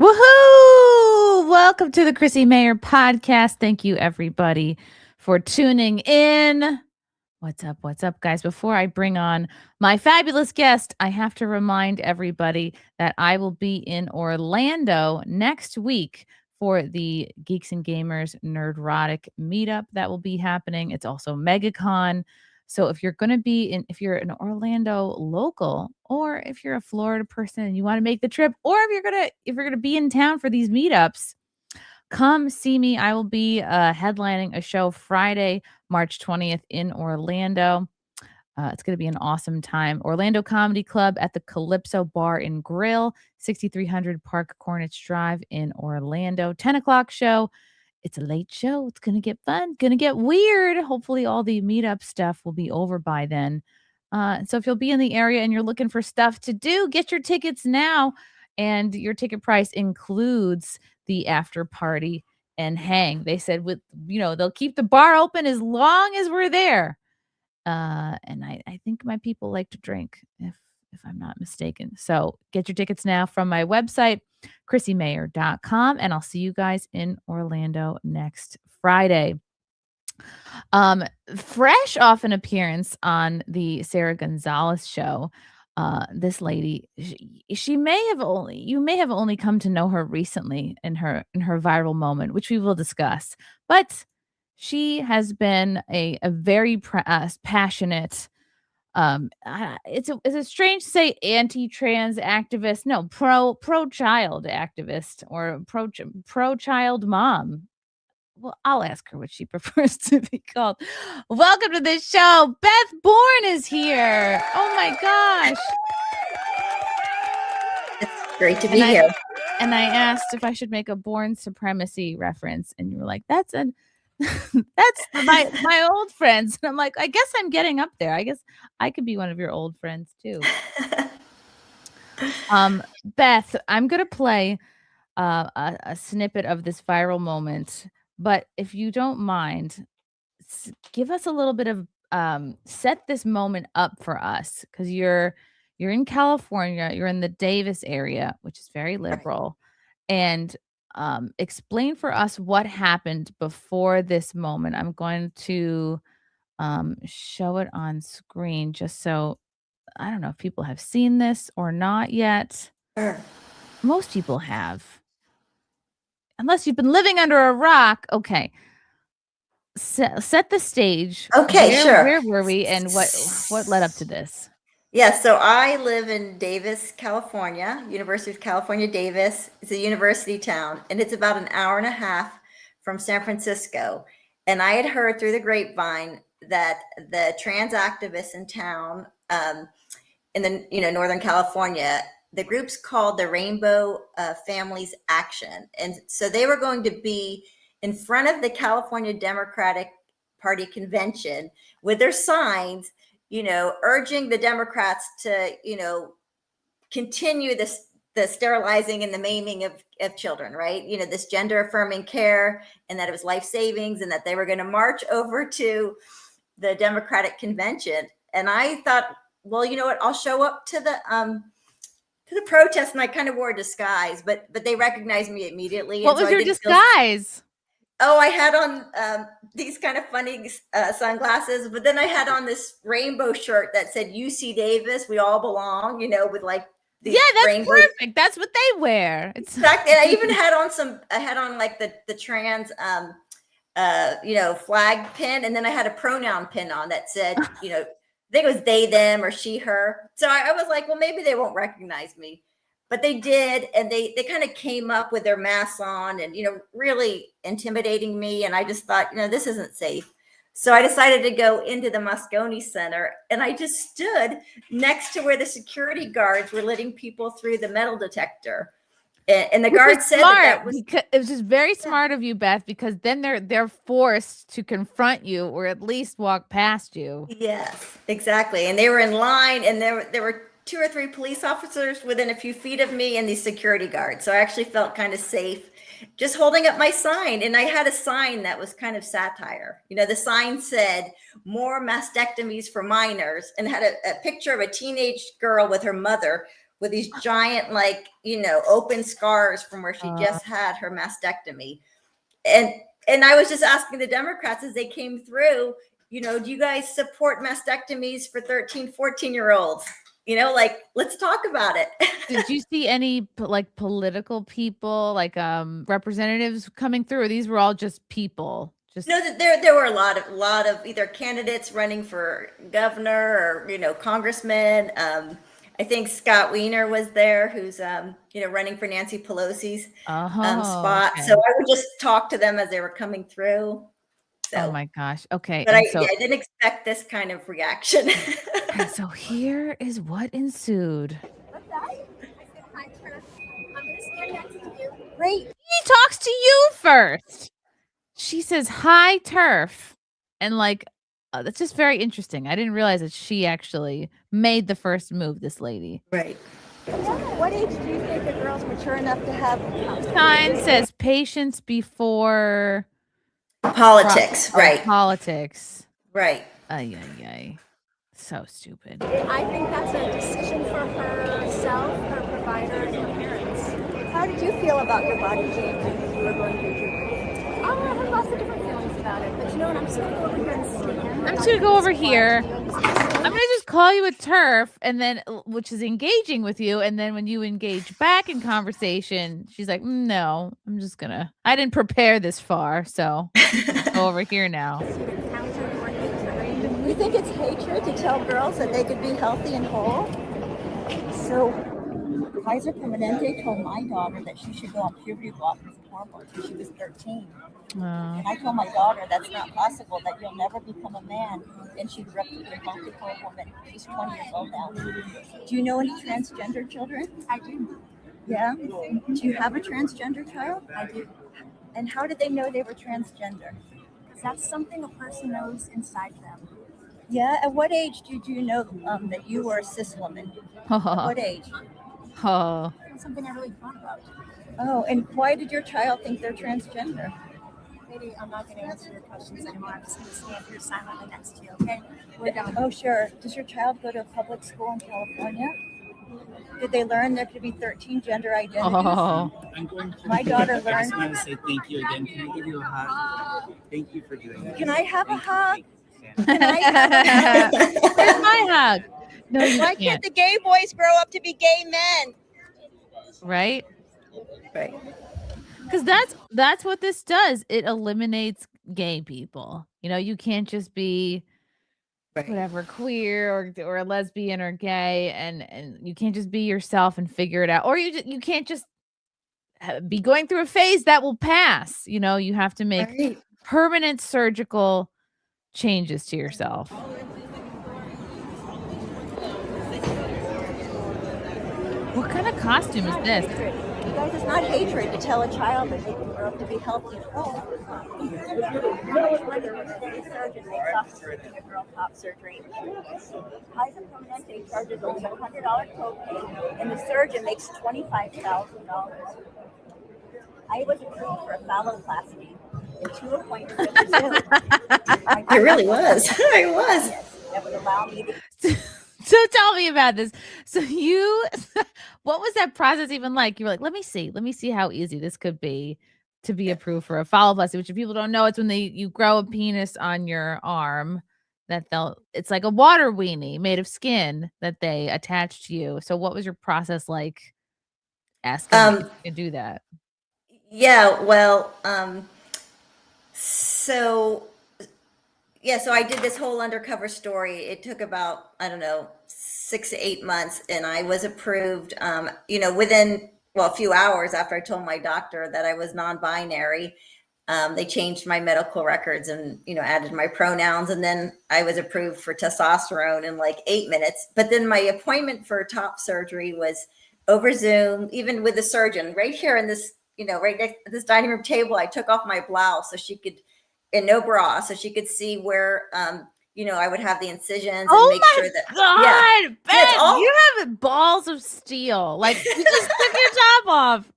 Woohoo! Welcome to the Chrissie Mayr podcast. Thank you, everybody, for tuning in. What's up? What's up, guys? Before I bring on my fabulous guest, I have to remind everybody that I will be in Orlando next week for the Geeks and Gamers Nerdrotic meetup that will be happening. It's also MegaCon. So if you're going to be if you're an Orlando local, or if you're a Florida person and you want to make the trip, or if you're going to be in town for these meetups, come see me. I will be headlining a show Friday, March 20th in Orlando. It's going to be an awesome time. Orlando Comedy Club at the Calypso Bar and Grill, 6300 Park Corniche Drive in Orlando. 10 o'clock show. It's a late show. It's going to get fun, going to get weird. Hopefully all the meetup stuff will be over by then. So if you'll be in the area and you're looking for stuff to do, get your tickets now. And your ticket price includes the after party and hang. They said they'll keep the bar open as long as we're there. And I think my people like to drink, if I'm not mistaken. So get your tickets now from my website, chrissiemayr.com, and I'll see you guys in Orlando next Friday. Fresh off an appearance on the Sarah Gonzalez show, this lady, you may have only come to know her recently in her viral moment, which we will discuss, but she has been a very passionate, it's strange to say anti-trans activist, no, pro-child activist, or pro-child mom. Well, I'll ask her what she prefers to be called. Welcome to the show. Beth Bourne is here. Oh my gosh. It's great to be here. And I asked if I should make a Bourne supremacy reference, and you were like, that's my old friends. And I'm like, I guess I'm getting up there. I guess I could be one of your old friends too. Beth, I'm gonna play a snippet of this viral moment, but if you don't mind, give us a little bit of set this moment up for us, because you're in California, you're in the Davis area, which is very liberal, and explain for us what happened before this moment. I'm going to show it on screen, just so I don't know if people have seen this or not yet. Sure. Most people have, unless you've been living under a rock. Okay. Set the stage. Okay, sure. Where were we, and what led up to this? Yeah, so I live in Davis, California, University of California, Davis. It's a university town, and it's about an hour and a half from San Francisco. And I had heard through the grapevine that the trans activists in town, in the Northern California, the group's called the Rainbow Families Action, and so they were going to be in front of the California Democratic Party convention with their signs, urging the Democrats to, continue the sterilizing and the maiming of children, right? This gender affirming care, and that it was life savings, and that they were going to march over to the Democratic convention. And I thought, well, you know what? I'll show up to the protest, and I kind of wore a disguise, but they recognized me immediately. What was your disguise? I had on these kind of funny sunglasses, but then I had on this rainbow shirt that said UC Davis, we all belong, with like these that's perfect. That's what they wear. Exactly. And I even had on like the trans flag pin, and then I had a pronoun pin on that said, I think it was they, them, or she, her. So I was like, well, maybe they won't recognize me. But they did, and they kind of came up with their masks on and, really intimidating me. And I just thought, this isn't safe. So I decided to go into the Moscone Center, and I just stood next to where the security guards were letting people through the metal detector. And the guard said that was it was just very smart of you, Beth, because then they're forced to confront you, or at least walk past you. Yes, exactly. And they were in line, and there were 2 or 3 police officers within a few feet of me, and these security guards. So I actually felt kind of safe just holding up my sign. And I had a sign that was kind of satire. The sign said, "More mastectomies for minors," and had a picture of a teenage girl with her mother with these giant, like, open scars from where she just had her mastectomy. And I was just asking the Democrats as they came through, do you guys support mastectomies for 13, 14-year-olds? Like, let's talk about it. Did you see any like political people, like representatives coming through? Or these were all just people. Just No, there were a lot of either candidates running for governor or congressman. I think Scott Wiener was there, who's running for Nancy Pelosi's spot. okay. So I would just talk to them as they were coming through. So, Oh my gosh. Okay. but And I didn't expect this kind of reaction. and so here is what ensued. What's that? I said, hi, Turf. I'm going to stand next to you. Great. He talks to you first. She says, hi, Turf. And like, that's just very interesting. I didn't realize that she actually made the first move, this lady. Right. What age do you think the girl's mature enough to have? Sign says patience before Politics, right. Politics. Right. Ay, ay, ay. So stupid. I think that's a decision for herself, her provider, and her parents. How did you feel about your body change when you were going through puberty? I had lots of different feelings about it, but you know what? I'm just going to go over here and stand. I'm just going to go over here. I'm going to just call you a turf, and then, which is engaging with you. And then when you engage back in conversation, she's like, no, I'm just going to, I didn't prepare this far. So go over here now. You think it's hatred to tell girls that they could be healthy and whole? So, Kaiser Permanente told my daughter that she should go on puberty blockers and hormones when she was 13. And I told my daughter that's not possible, that you'll never become a man. And she grew up to be a healthy, whole woman. She's 20 years old now. Do you know any transgender children? I do. Yeah? Do you have a transgender child? I do. And how did they know they were transgender? Because that's something a person knows inside them. Yeah? At what age did you know that you were a cis woman? At what age? Oh. That's something I really thought about. Oh, and why did your child think they're transgender? Maybe I'm not going to answer your questions anymore. I'm just going to stand here silently next to you, okay? We're done. Oh, sure. Does your child go to a public school in California? Did they learn there could be 13 gender identities? Oh. I'm going to. My daughter I just learned. want to say thank you again. Can I give you a hug? Thank you for doing this. Can I have a hug? Can I have a hug? Where's my hug? No, you Why can't the gay boys grow up to be gay men? Right? Right. Because that's what this does. It eliminates gay people. You can't just be whatever, queer or a lesbian or gay, and you can't just be yourself and figure it out. Or you can't just be going through a phase that will pass. You have to make permanent surgical changes to yourself. What kind of costume is this? You guys, it's not hatred to tell a child that they can grow up to be healthy and whole. Surgeon makes off surgery a girl top surgery. Kaiser Permanente charges only $100 copay, and the surgeon makes $25,000. I was approved for a phalloplasty in 2 appointments in Brazil. I really was. I was. Yes, that would allow me to. So tell me about this. So what was that process even like? You were like, let me see how easy this could be to be approved for a phalloplasty, which if people don't know, it's when you grow a penis on your arm that it's like a water weenie made of skin that they attach to you. So what was your process like asking to do that? Yeah, well, so I did this whole undercover story. It took about, 6 to 8 months, and I was approved, within, a few hours after I told my doctor that I was non-binary. They changed my medical records and, added my pronouns, and then I was approved for testosterone in like 8 minutes. But then my appointment for top surgery was over Zoom, even with the surgeon right here in this, right next to this dining room table. I took off my blouse so she could, and no bra, so she could see where, I would have the incisions and make sure that. God, Ben, you have balls of steel. Like, you just took your top off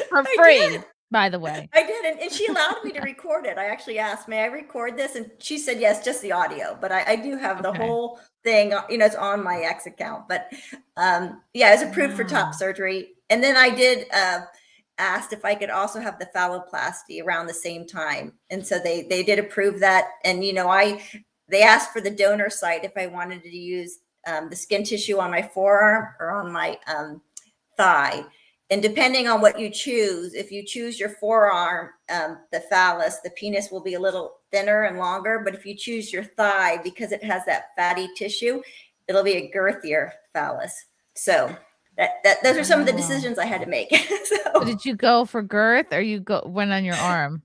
for free. by the way. I did, and she allowed me to record it. I actually asked, may I record this? And she said, yes, just the audio. But I do have the Okay. whole thing, it's on my ex account. But yeah, it was approved for Wow. top surgery. And then I did asked if I could also have the phalloplasty around the same time. And so they did approve that. And, they asked for the donor site if I wanted to use the skin tissue on my forearm or on my thigh. And depending on what you choose, if you choose your forearm, the phallus, the penis will be a little thinner and longer. But if you choose your thigh, because it has that fatty tissue, it'll be a girthier phallus. So those are some of the decisions I had to make. So did you go for girth or you went on your arm?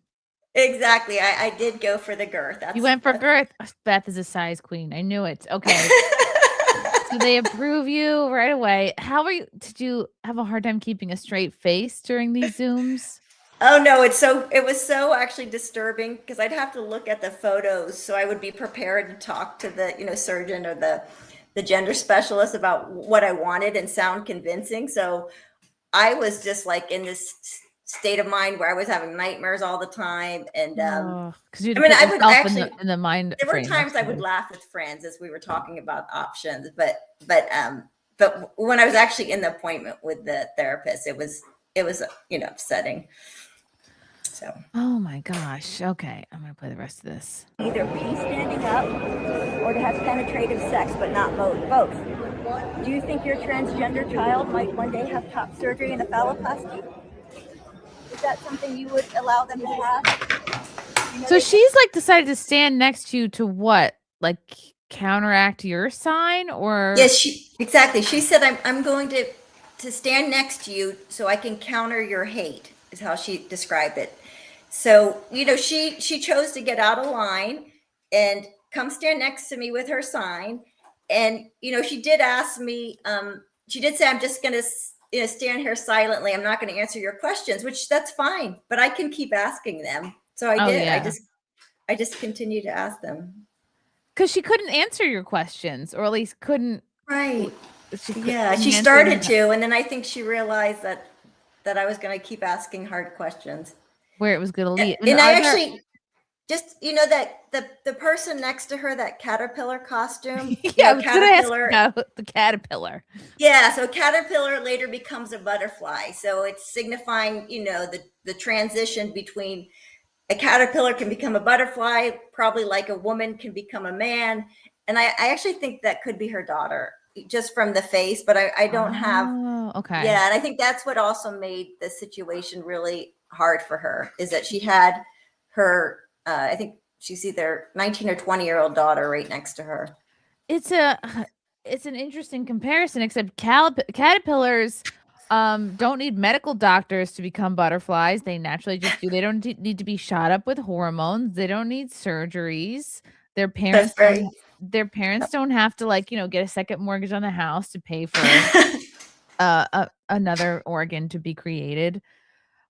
Exactly. I did go for the girth. You went for girth. Beth is a size queen. I knew it. Okay. So they approve you right away. Did you have a hard time keeping a straight face during these Zooms? Oh no, it was so actually disturbing because I'd have to look at the photos. So I would be prepared to talk to the, surgeon or the gender specialist about what I wanted and sound convincing. So I was just like in this state of mind where I was having nightmares all the time. And because you I would actually in the mind. There were times I would laugh with friends as we were talking about options, but when I was actually in the appointment with the therapist, it was upsetting. So. Oh my gosh. Okay, I'm gonna play the rest of this. Either be standing up or to have penetrative sex, but not both. Do you think your transgender child might one day have top surgery and a phalloplasty? Is that something you would allow them to have? So she's like decided to stand next to you to what? Like counteract your sign or? Yes, exactly. She said, I'm going to stand next to you so I can counter your hate, is how she described it. So, she chose to get out of line and come stand next to me with her sign. And, she did ask me, she did say, I'm just going to stand here silently. I'm not going to answer your questions, which that's fine, but I can keep asking them. So I did. Yeah. I just continued to ask them. Because she couldn't answer your questions, or at least couldn't. Right. She started to, and then I think she realized that I was going to keep asking hard questions. Where it was going to lead. And I actually just, that the person next to her, that caterpillar costume. Yeah, caterpillar. The caterpillar. Yeah, so caterpillar later becomes a butterfly. So it's signifying, the transition between a caterpillar can become a butterfly, probably like a woman can become a man. And I actually think that could be her daughter, just from the face, but I don't have. Okay. Yeah, and I think that's what also made the situation really hard for her, is that she had her, I think she's either 19 or 20-year-old daughter right next to her. It's an interesting comparison, except caterpillars don't need medical doctors to become butterflies. They naturally just do. They don't need to be shot up with hormones. They don't need surgeries. Their parents don't have to get a second mortgage on the house to pay for another organ to be created.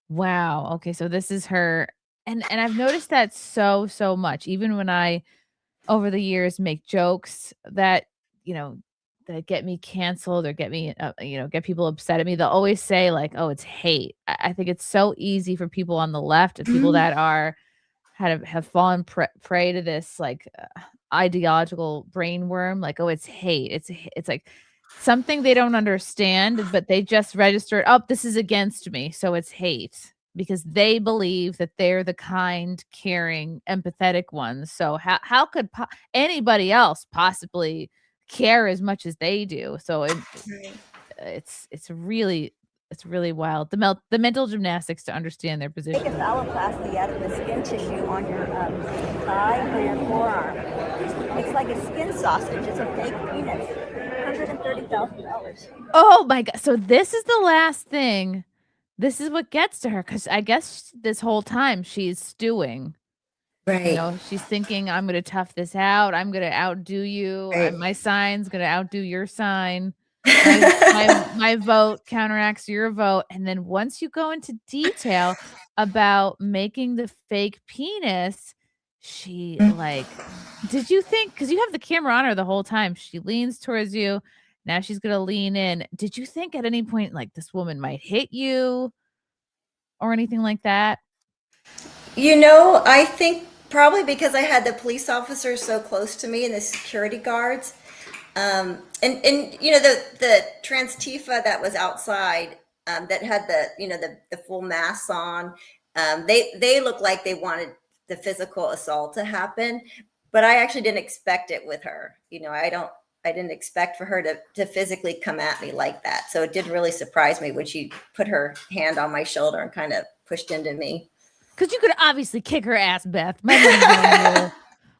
Wow. Okay, so this is her, and I've noticed that so much. Even when I, over the years, make jokes that that get me canceled or get me, get people upset at me, they'll always say like, "Oh, it's hate." I think it's so easy for people on the left and people that are have fallen prey to this ideological brain worm. Like, "Oh, it's hate." It's like something they don't understand, but they just registered, "Oh, this is against me, so it's hate," because they believe that they're the kind, caring, empathetic ones. So how could anybody else possibly care as much as they do? So it's really wild. The mental gymnastics to understand their position. Take a phalloplasty out of the skin tissue on your thigh or your forearm. It's like a skin sausage. It's a fake penis. $130,000. Oh my God. So this is the last thing. This is what gets to her, because I guess this whole time she's stewing. Right. She's thinking, I'm going to tough this out. I'm going to outdo you. Right. My sign's going to outdo your sign. My vote counteracts your vote. And then once you go into detail about making the fake penis, she did you think, because you have the camera on her the whole time, she leans towards you. Now she's going to lean in. Did you think at any point, this woman might hit you? or anything like that? I think probably because I had the police officers so close to me and the security guards. And the trans Tifa that was outside, that had the full masks on, they looked like they wanted the physical assault to happen, but I actually didn't expect it with her. I didn't expect for her to physically come at me like that. So it did really surprise me when she put her hand on my shoulder and kind of pushed into me. Because you could obviously kick her ass, Beth. My money's on you.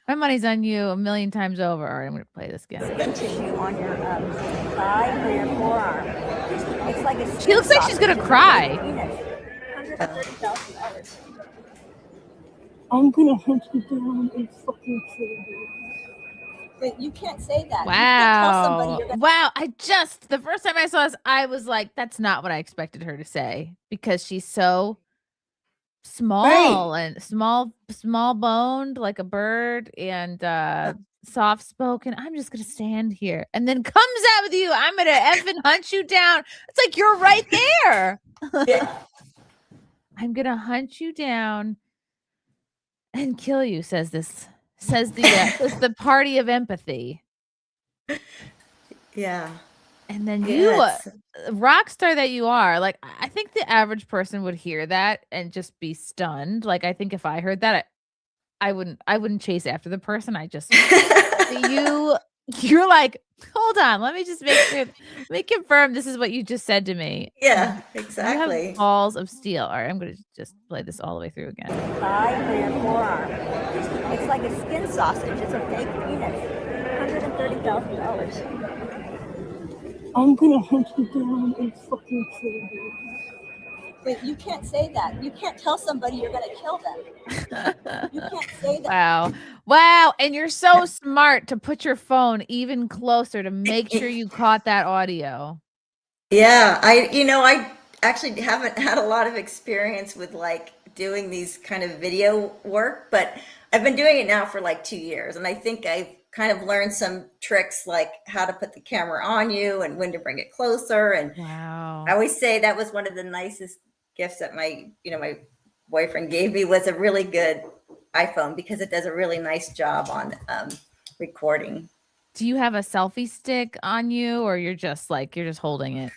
My money's on you a million times over. All right, I'm going to play this again. Skin tissue on your thigh or your forearm. It's like a She looks like she's going to cry. $130,000. I'm gonna hunt you down and fucking kill you. But you can't say that. Wow. Wow. The first time I saw this, I was like, that's not what I expected her to say, because she's so small and small boned like a bird, and soft spoken. I'm just gonna stand here, and then comes out with you, I'm gonna effing hunt you down. It's like, you're right there. Yeah. I'm gonna hunt you down and kill you, says the party of empathy. Yeah. And then Yes. rock star that you are, like, I think the average person would hear that and just be stunned. Like, I think if I heard that, I wouldn't chase after the person. You're like, hold on, let me confirm this is what you just said to me. Yeah, You exactly. have balls of steel. All right, I'm going to just play this all the way through again. Thigh or your forearm. It's like a skin sausage. It's a fake penis. $130,000. I'm gonna hunt you down and fucking kill you. But you can't say that. You can't tell somebody you're going to kill them. You can't say that. Wow. And you're so smart to put your phone even closer to make sure you caught that audio. Yeah, I actually haven't had a lot of experience with like doing these kind of video work, but I've been doing it now for like 2 years, and I think I've kind of learned some tricks like how to put the camera on you and when to bring it closer. And Wow. I always say that was one of the nicest gifts that my boyfriend gave me, was a really good iPhone, because it does a really nice job on recording. Do you have a selfie stick on you, or you're just holding it?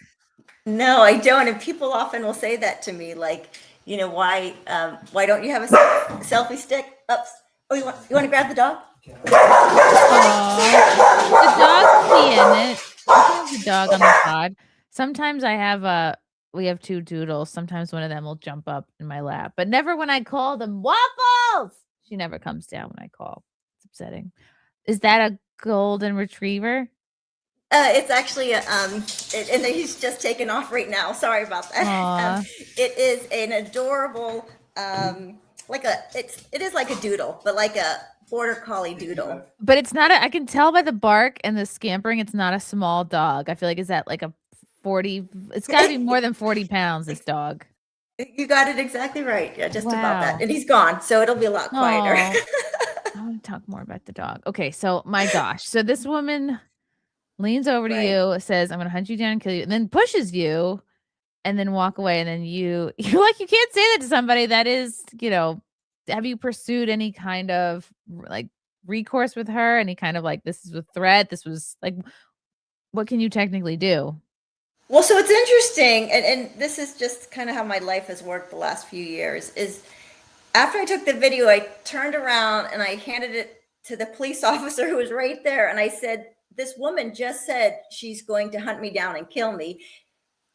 No, I don't. And people often will say that to me, like, why don't you have a selfie stick? Oops. Oh, you want to grab the dog? The dog's peeing it. I have the dog on the pod. Sometimes we have 2 doodles. Sometimes one of them will jump up in my lap, but never when I call them. Waffles! She never comes down when I call. It's upsetting. Is that a golden retriever? It's actually and he's just taken off right now. Sorry about that. It is an adorable, it is like a doodle, but like a border collie doodle. But it's not I can tell by the bark and the scampering, it's not a small dog. I feel like, is that like a 40? It's got to be more than 40 pounds, this dog. You got it exactly right. Yeah, just about Wow. that. And he's gone, so it'll be a lot quieter. I want to talk more about the dog. Okay, so my gosh. So this woman leans over to you, says, I'm going to hunt you down and kill you, and then pushes you, and then walk away. And then you're like, you can't say that to somebody that is, have you pursued any kind of like recourse with her? Any kind of like, this is a threat? This was like, what can you technically do? Well, so it's interesting, and this is just kind of how my life has worked the last few years, is after I took the video, I turned around and I handed it to the police officer who was right there. And I said, this woman just said she's going to hunt me down and kill me.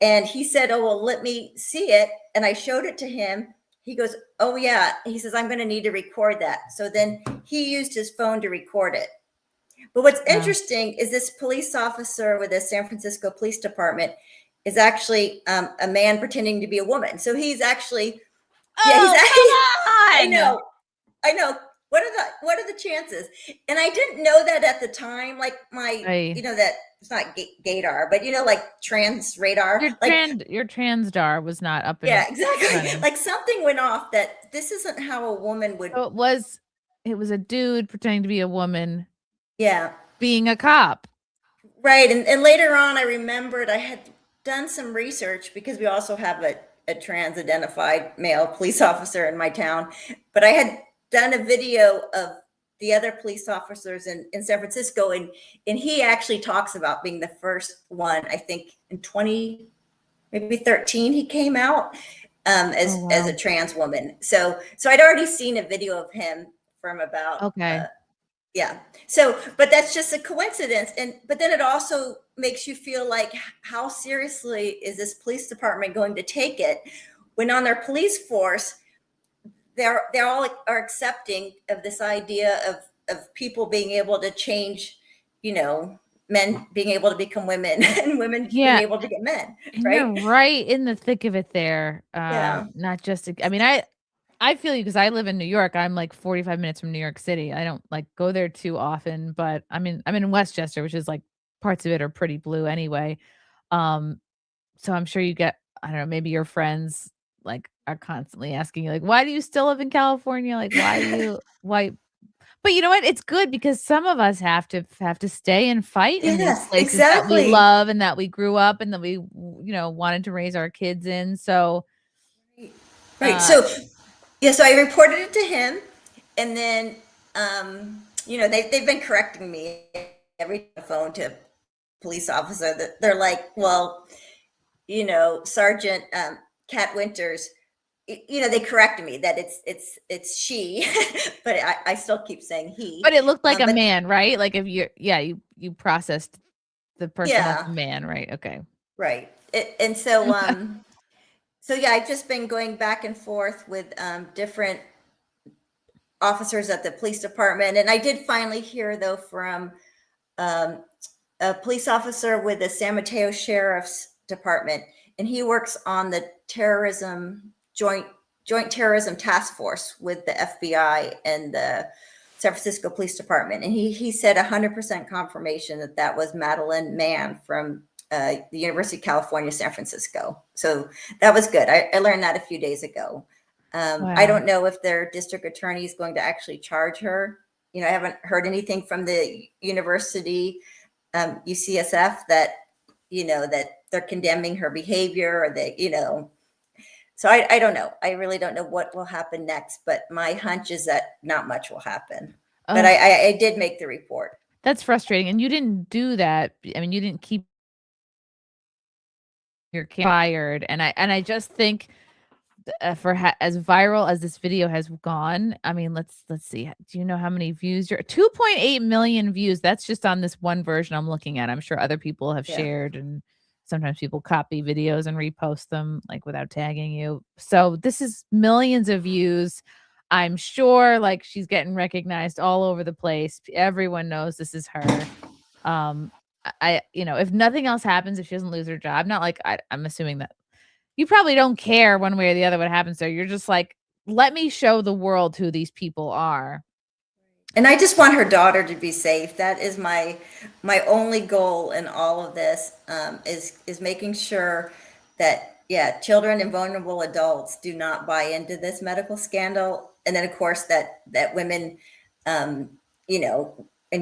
And he said, oh, well, let me see it. And I showed it to him. He goes, oh, yeah. He says, I'm going to need to record that. So then he used his phone to record it. But what's interesting is this police officer with the San Francisco Police Department is actually a man pretending to be a woman. So he's actually, I know. What are the chances? And I didn't know that at the time. Like that it's not gaydar, but like trans radar. Your transdar was not up. Exactly. Like something went off that this isn't how a woman would. So it was a dude pretending to be a woman. Yeah. Being a cop. Right. And later on, I remembered I had done some research, because we also have a trans identified male police officer in my town, but I had done a video of the other police officers in San Francisco, and he actually talks about being the first one, I think in 2013 he came out as a trans woman. So I'd already seen a video of him from about yeah. So, but that's just a coincidence. But then it also makes you feel like, how seriously is this police department going to take it when on their police force, they're all are accepting of this idea of people being able to change, men being able to become women and women being able to get men. Right. You're right in the thick of it there. Not just, I mean, I feel you because I live in New York. I'm like 45 minutes from New York City. I don't like go there too often, but I'm in Westchester, which is like parts of it are pretty blue anyway. So I'm sure you get, I don't know, maybe your friends like are constantly asking you like, why do you still live in California? Like, why? But you know what? It's good because some of us have to stay and fight in these Yes, places that we exactly. love and that we grew up and that we, wanted to raise our kids in. So, right. So I reported it to him, and then, they've been correcting me every phone to police officer that they're like, well, Sergeant Kat Winters, they corrected me that it's she, but I still keep saying he. But it looked like a man, right? Like if you processed the person as a man, right? Okay. Right. And so, I've just been going back and forth with different officers at the police department. And I did finally hear, though, from a police officer with the San Mateo Sheriff's Department, and he works on the joint terrorism task force with the FBI and the San Francisco Police Department. And he said 100% confirmation that was Madeline Mann from the University of California, San Francisco. So that was good. I learned that a few days ago. Wow. I don't know if their district attorney is going to actually charge her. I haven't heard anything from the university, UCSF, that, that they're condemning her behavior, or that, so I don't know. I really don't know what will happen next, but my hunch is that not much will happen. But I did make the report. That's frustrating. And you didn't do that. I mean, you didn't keep your fired. And I just think for as viral as this video has gone, I mean, let's see. Do you know how many views? 2.8 million views. That's just on this one version I'm looking at. I'm sure other people have shared, and sometimes people copy videos and repost them like without tagging you. So this is millions of views. I'm sure like she's getting recognized all over the place. Everyone knows this is her. If nothing else happens, if she doesn't lose her job, not like I'm assuming that you probably don't care one way or the other what happens there. You're just like, let me show the world who these people are. And I just want her daughter to be safe. That is my only goal in all of this, is making sure that, children and vulnerable adults do not buy into this medical scandal. And then, of course, that women, and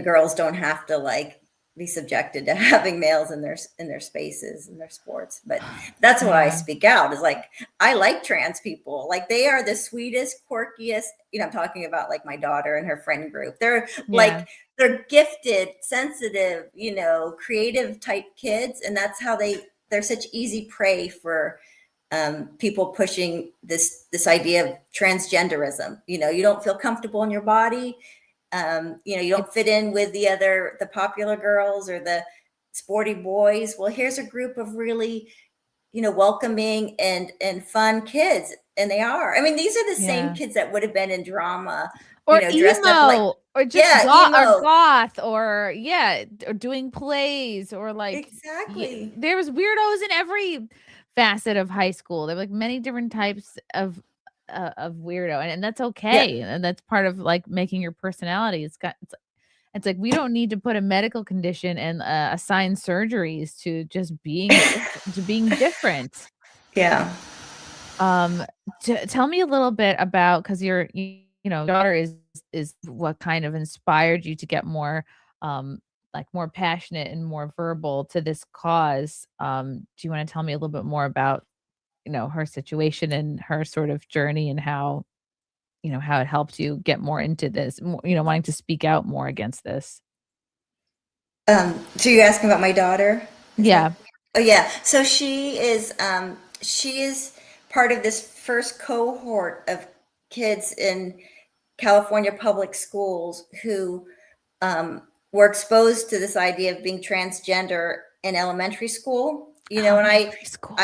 girls don't have to like be subjected to having males in their spaces and their sports. But that's why I speak out, is like, I like trans people. Like, they are the sweetest, quirkiest, I'm talking about like my daughter and her friend group. They're like, they're gifted, sensitive, creative type kids. And that's how they're such easy prey for people pushing this idea of transgenderism. You don't feel comfortable in your body. You don't fit in with the popular girls or the sporty boys. Well, here's a group of really, welcoming and fun kids. And they are. I mean, these are the same kids that would have been in drama, or dressed up like, or just or goth, or doing plays, or like exactly. There was weirdos in every facet of high school. There were like many different types of weirdo, and that's okay, and that's part of like making your personality. It's like we don't need to put a medical condition and assign surgeries to just being different. Yeah. Tell me a little bit about, because your daughter is what kind of inspired you to get more like more passionate and more verbal to this cause. Do you want to tell me a little bit more about her situation and her sort of journey and how how it helped you get more into this, wanting to speak out more against this. So you're asking about my daughter? Yeah. Oh yeah. So she is part of this first cohort of kids in California public schools who were exposed to this idea of being transgender in elementary school. And I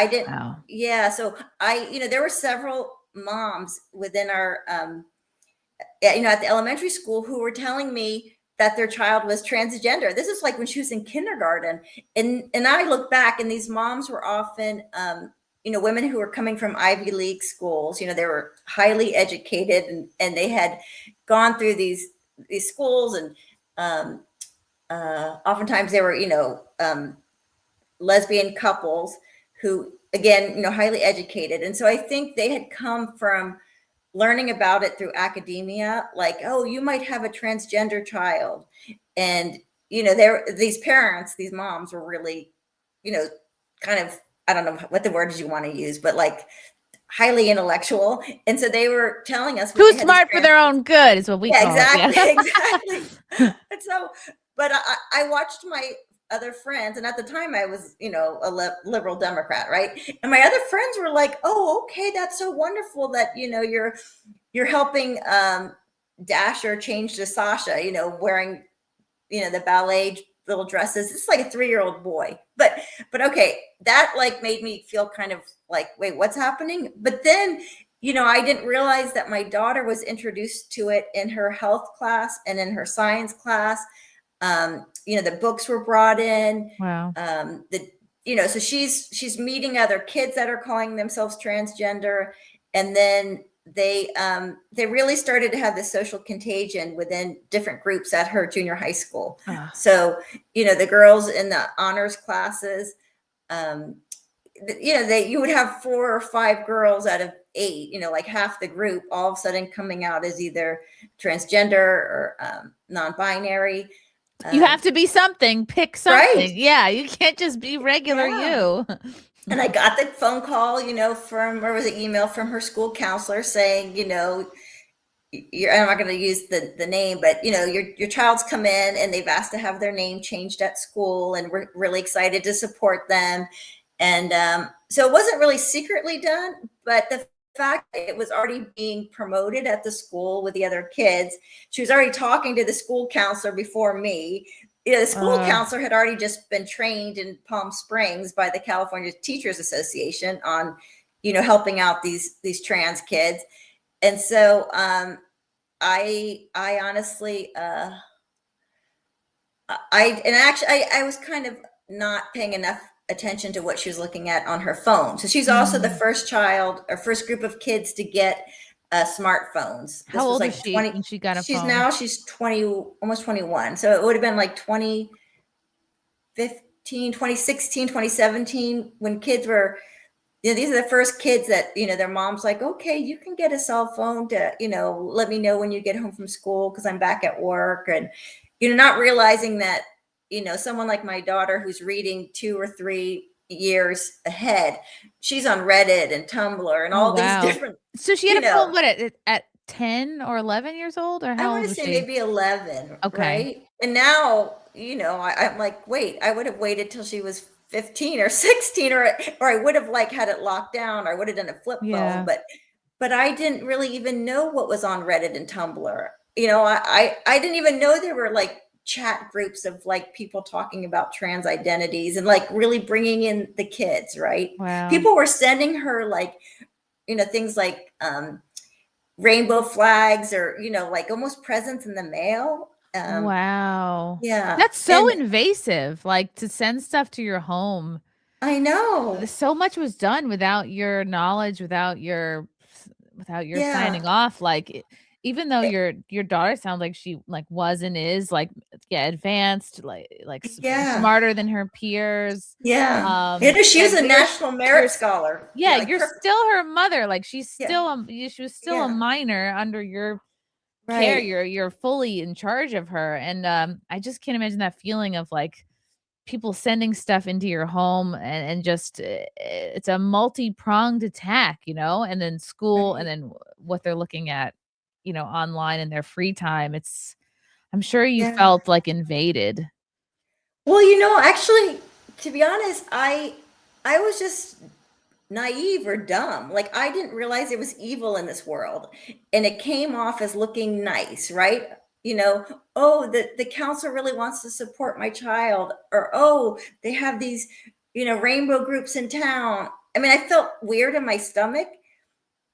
didn't. Wow. Yeah. So there were several moms within our at the elementary school who were telling me that their child was transgender. This is like when she was in kindergarten. And I look back, and these moms were often, women who were coming from Ivy League schools. They were highly educated, and they had gone through these schools, and oftentimes they were, lesbian couples who, again, highly educated. And so I think they had come from learning about it through academia, like, oh, you might have a transgender child. And, these parents, these moms were really, kind of, I don't know what the words you want to use, but like highly intellectual. And so they were telling us who's smart for their own good is what we call exactly, it. Yeah. exactly. And so, but I watched my other friends, and at the time I was, a liberal Democrat, right? And my other friends were like, "Oh, okay, that's so wonderful that you're helping Dasher change to Sasha, wearing the ballet little dresses." It's like a 3-year-old boy, but okay, that like made me feel kind of like, wait, what's happening? But then I didn't realize that my daughter was introduced to it in her health class and in her science class. The books were brought in. Wow. So she's meeting other kids that are calling themselves transgender. And then they really started to have this social contagion within different groups at her junior high school. So, the girls in the honors classes, you would have 4 or 5 girls out of 8, like half the group all of a sudden coming out as either transgender or non-binary. You have to be something, pick something. Right. Yeah, you can't just be regular you. And I got the phone call, or was it email from her school counselor saying, I'm not going to use the name, but your child's come in and they've asked to have their name changed at school, and we're really excited to support them. And so it wasn't really secretly done, but the fact that it was already being promoted at the school with the other kids, she was already talking to the school counselor before me. The school counselor had already just been trained in Palm Springs by the California Teachers Association on, helping out these trans kids. And so I honestly, I was kind of not paying enough attention to what she was looking at on her phone. So she's also the first child or first group of kids to get smartphones. How old is she when she got a phone? She's 20, almost 21. So it would have been like 2015, 2016, 2017 when kids were, these are the first kids that, their mom's like, okay, you can get a cell phone to, let me know when you get home from school because I'm back at work. And, not realizing that, someone like my daughter who's reading 2 or 3 years ahead, she's on Reddit and Tumblr and all these different. So she had a phone at 10 or 11 years old, or how old was she? I want to say maybe 11. Okay. Right? And now, I'm like, wait, I would have waited till she was 15 or 16, or I would have like had it locked down, or I would have done a flip phone. But I didn't really even know what was on Reddit and Tumblr. I didn't even know there were like chat groups of like people talking about trans identities and like really bringing in the kids, right? Wow. People were sending her like, things like rainbow flags or, like almost presents in the mail. Wow. Yeah. That's so invasive, like to send stuff to your home. I know. So much was done without your knowledge, without your signing off. Like, even though your daughter sounds like she like was and is like advanced, like smarter than her peers. Yeah. She was a National Merit Scholar. Yeah, you're still her mother. Like she was still a minor under your care. You're fully in charge of her. And I just can't imagine that feeling of like people sending stuff into your home, and just it's a multi-pronged attack, and then school, and then what they're looking at, online in their free time. I'm sure you Yeah. felt like invaded. Well, actually, to be honest, I was just naive or dumb. Like, I didn't realize there was evil in this world, and it came off as looking nice, right? Oh, the council really wants to support my child, or oh, they have these, rainbow groups in town. I mean, I felt weird in my stomach,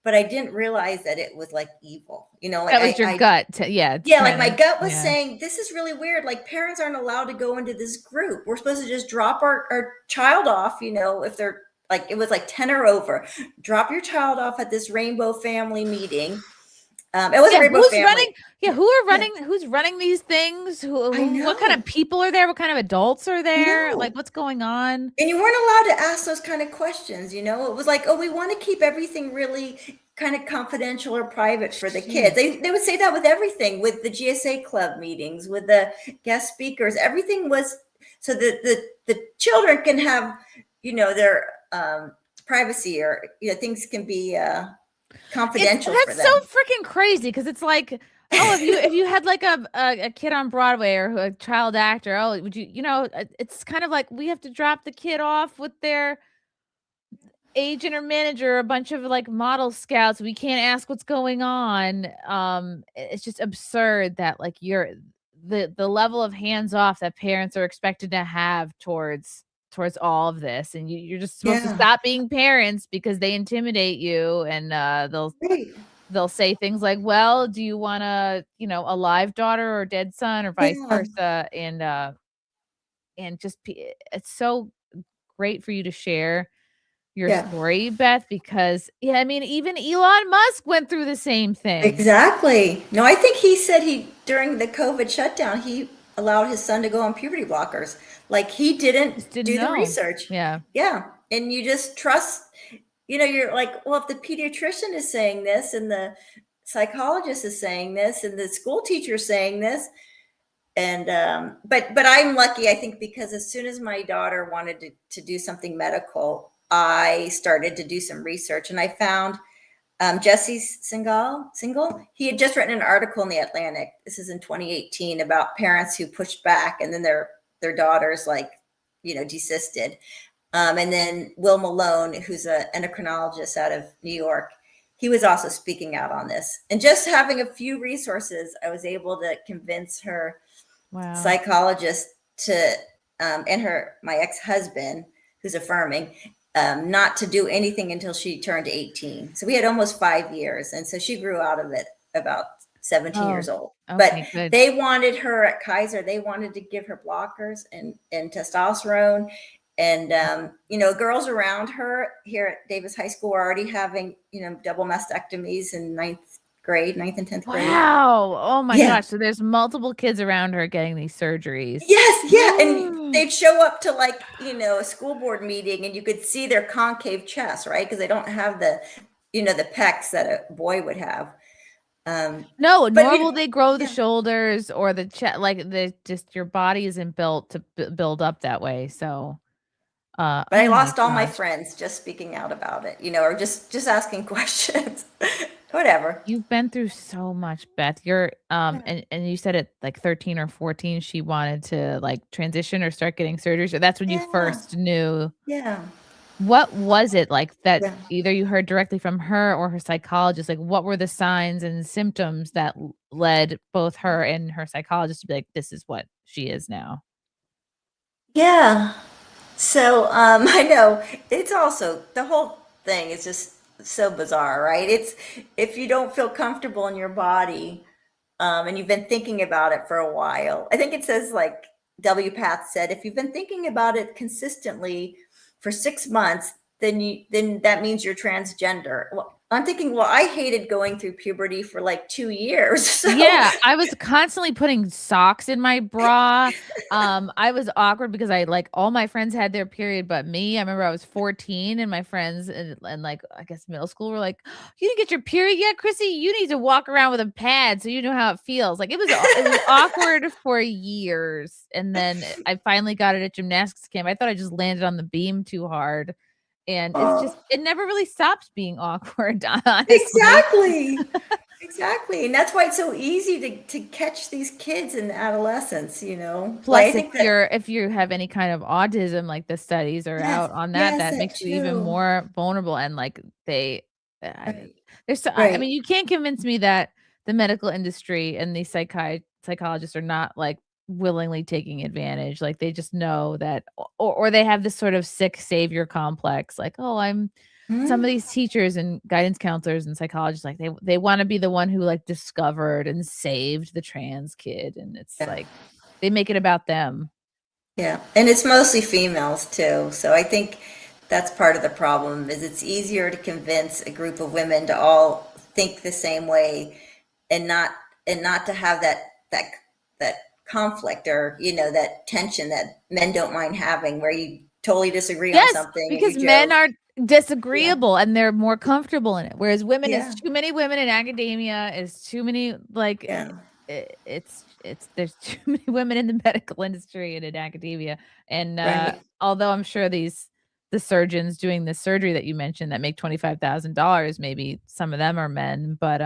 but I didn't realize that it was like evil. Like That was your gut. yeah, like my gut was saying, this is really weird. Like, parents aren't allowed to go into this group. We're supposed to just drop our child off, if they're like, it was like 10 or over. Drop your child off at this rainbow family meeting. It was a rainbow family. Who's running these things? I know. What kind of people are there? What kind of adults are there? Like, what's going on? And you weren't allowed to ask those kind of questions. It was like, oh, we want to keep everything really kind of confidential or private for the kids. They would say that with everything, with the GSA club meetings, with the guest speakers. Everything was so that the children can have, their privacy, or things can be confidential. That's so freaking crazy, because it's like, oh, if you had like a kid on Broadway, or a child actor, oh, would you, it's kind of like, we have to drop the kid off with their agent or manager, a bunch of like model scouts. We can't ask what's going on. It's just absurd that like the level of hands off that parents are expected to have towards all of this, and you're just supposed to stop being parents because they intimidate you, and they'll say things like, well, do you want a live daughter or dead son, or vice versa, and just it's so great for you to share your story, Beth, because I mean, even Elon Musk went through the same thing. Exactly. No, I think he said during the COVID shutdown, he allowed his son to go on puberty blockers. Like, he didn't do the research. Yeah. And you just trust, you're like, well, if the pediatrician is saying this, and the psychologist is saying this, and the school teacher is saying this. And, but I'm lucky, I think, because as soon as my daughter wanted to do something medical, I started to do some research, and I found Jesse Singal. He had just written an article in the Atlantic. This is in 2018, about parents who pushed back, and then their daughters desisted. And then Will Malone, who's an endocrinologist out of New York, he was also speaking out on this. And just having a few resources, I was able to convince her psychologist to, and my ex-husband, who's affirming, not to do anything until she turned 18. So we had almost 5 years. And so she grew out of it about 17 years old. Okay, but they wanted her at Kaiser. They wanted to give her blockers and testosterone. And, girls around her here at Davis High School were already having, double mastectomies in 9th and 10th grade. Wow. Oh my gosh. So there's multiple kids around her getting these surgeries. Yes. Yeah. And they'd show up to a school board meeting, and you could see their concave chest, right? Because they don't have the pecs that a boy would have. No, nor will they grow the shoulders or the chest. Like, your body isn't built to build up that way. So, but I lost all my friends just speaking out about it, or just asking questions. Whatever. You've been through so much, Beth. You're and you said at like 13 or 14 she wanted to like transition or start getting surgery. So that's when you first knew. Yeah. What was it like that either you heard directly from her or her psychologist? Like, what were the signs and symptoms that led both her and her psychologist to be like, this is what she is now? Yeah. So I know it's also, the whole thing is just so bizarre, right? It's, if you don't feel comfortable in your body, and you've been thinking about it for a while, I think it says, like W. Path said, if you've been thinking about it consistently for 6 months, then that means you're transgender. Well, I'm thinking, well, I hated going through puberty for like 2 years. So Yeah, I was constantly putting socks in my bra. I was awkward because I like all my friends had their period but me. I remember I was 14 and my friends and like I guess middle school were like, "You didn't get your period yet, Chrissy? You need to walk around with a pad so you know how it feels." Like it was awkward for years. And then I finally got it at gymnastics camp. I thought I just landed on the beam too hard. And it's just it never really stops being awkward, honestly. Exactly. And that's why it's so easy to catch these kids in adolescence, Like, I Plus, think that, if you have any kind of autism, like the studies are yes, out on that, yes, that that makes you even too. more vulnerable. And like Right. there's so, I Right. mean, you can't convince me that the medical industry and these psychologists are not like willingly taking advantage. Like they just know that, or they have this sort of sick savior complex. Like, oh, some of Mhm. these teachers and guidance counselors and psychologists, like they want to be the one who like discovered and saved the trans kid, and it's Yeah. like they make it about them. Yeah. And it's mostly females too. So I think that's part of the problem is it's easier to convince a group of women to all think the same way and not to have that conflict or, that tension that men don't mind having where you totally disagree on Yes, something and because you men joke. are Yeah. disagreeable and they're more comfortable in it, whereas women is Yeah. too many women in academia, is too many like Yeah. it's there's too many women in the medical industry and in academia. And Right. although I'm sure the surgeons doing the surgery that you mentioned that make $25,000, maybe some of them are men, but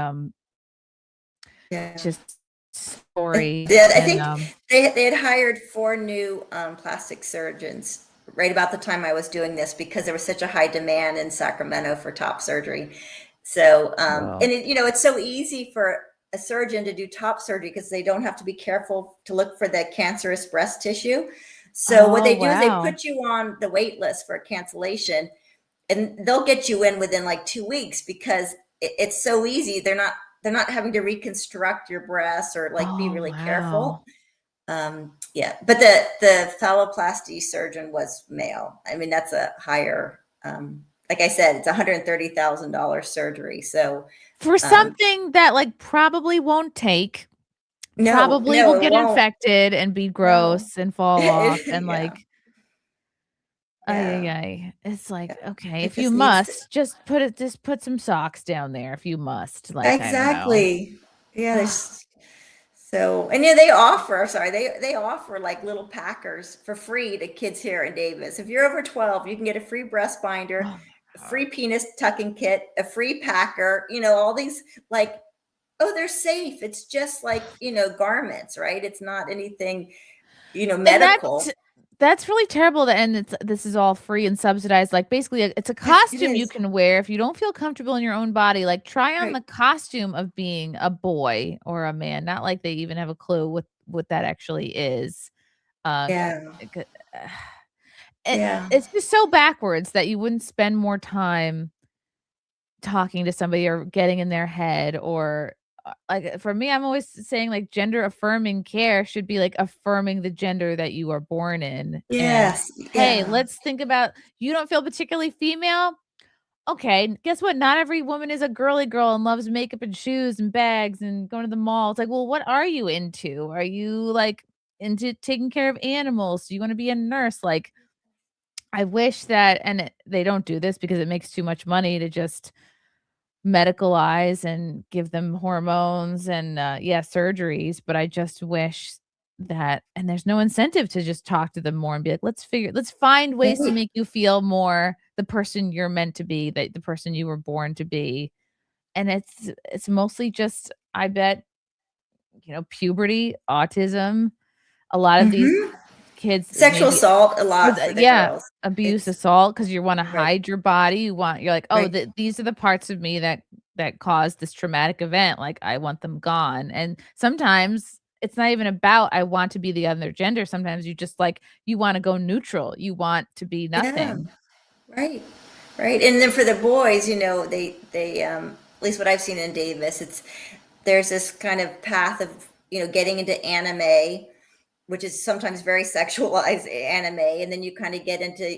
Yeah. just story I and think they had hired 4 new plastic surgeons right about the time I was doing this because there was such a high demand in Sacramento for top surgery. So, well, and it's so easy for a surgeon to do top surgery because they don't have to be careful to look for the cancerous breast tissue. So what oh they do is they wow. put you on the wait list for cancellation and they'll get you in within like 2 weeks because it's so easy. They're not having to reconstruct your breasts or like be Oh really wow. careful. Yeah, but the phalloplasty surgeon was male. I mean, that's a higher, like I said, it's $130,000 surgery. So For um, something that like probably won't take, no, probably will no, it get won't. infected and be No, gross and fall off and yeah, like ay yeah, ay ay. It's yeah. like, okay, It if you just needs to. must, just put some socks down there if you must. Like, I don't know. Exactly. Yeah, there's so, and they offer, sorry, they offer like little packers for free to kids here in Davis. If you're over 12, you can get a free breast binder, Oh a my god. free penis tucking kit, a free packer, all these like, oh, they're safe. It's just like, garments, right? It's not anything, And medical. that's really terrible that and this is all free and subsidized. Like basically it's a It costume you is. can wear if you don't feel comfortable in your own body. Like try on Right. the costume of being a boy or a man. Not like they even have a clue what that actually is. Uh, Yeah. it, could- it Yeah. it's just so backwards that you wouldn't spend more time talking to somebody or getting in their head or like for me I'm always saying like gender affirming care should be like affirming the gender that you are born in. And Yes. hey, Yeah. let's think about you don't feel particularly female. Okay, guess what? Not every woman is a girly girl and loves makeup and shoes and bags and going to the mall. It's like, well, what are you into? Are you like into taking care of animals? Do you want to be a nurse? Like, I wish that, and they don't do this because it makes too much money to just medicalize and give them hormones and yeah, surgeries. But I just wish that, and there's no incentive to just talk to them more and be like, let's find ways to Right. make you feel more the person you're meant to be, that the person you were born to be. And it's mostly just, I bet, puberty, autism, a lot of these Hmm. kids Sexual maybe assault a lot for the yeah, girls. abuse, It's assault, because you wanna right. hide your body, you're like, "Oh, Right. these are the parts of me that caused this traumatic event, like, I want them gone." And sometimes it's not even about, "I want to be the other gender," sometimes you just, like, you wanna go neutral, you want to be Yeah. nothing. Right. Right. And then for the boys, they at least what I've seen in Davis, there's this kind of path of, getting into anime, which is sometimes very sexualized anime, and then you kind of get into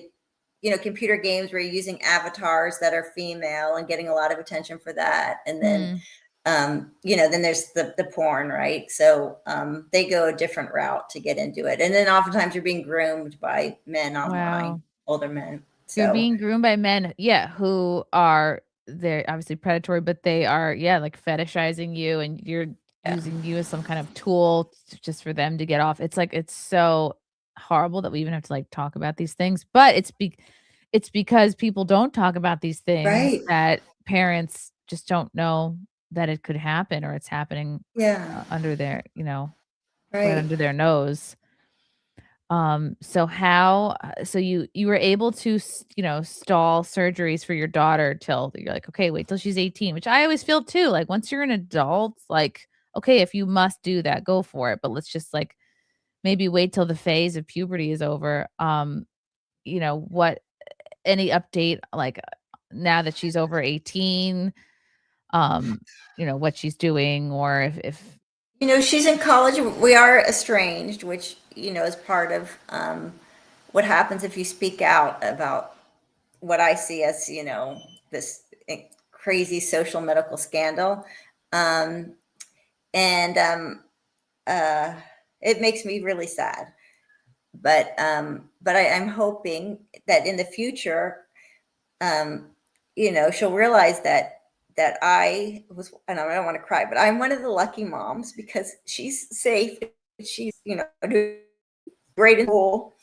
computer games where you're using avatars that are female and getting a lot of attention for that. And then, then there's the porn, right? So they go a different route to get into it. And then oftentimes you're being groomed by men online, older men. So you're being groomed by men, who are, they're obviously predatory, but they are, like fetishizing you, and you're using you as some kind of tool just for them to get off. It's like, it's so horrible that we even have to like talk about these things, but it's because people don't talk about these things Right. that parents just don't know that it could happen, or it's happening under their, right under their nose. So you were able to, stall surgeries for your daughter till you're like, okay, wait till she's 18, which I always feel too. Like once you're an adult, like, okay, if you must do that, go for it. But let's just like maybe wait till the phase of puberty is over. What, any update, like now that she's over 18, what she's doing, or if she's in college. We are estranged, which, is part of what happens if you speak out about what I see as, this crazy social medical scandal. It makes me really sad. But I'm hoping that in the future, she'll realize that I was, and I don't want to cry, but I'm one of the lucky moms because she's safe. She's, doing great in school.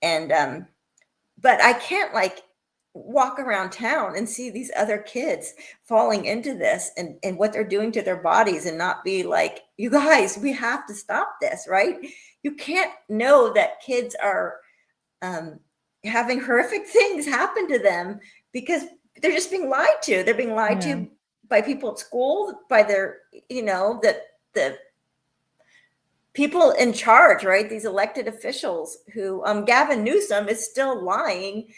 And, but I can't like walk around town and see these other kids falling into this and what they're doing to their bodies and not be like, you guys, we have to stop this, right? You can't know that kids are having horrific things happen to them because they're just being lied to. They're being lied to by people at school, by their, the people in charge, right? These elected officials who, Gavin Newsom is still lying,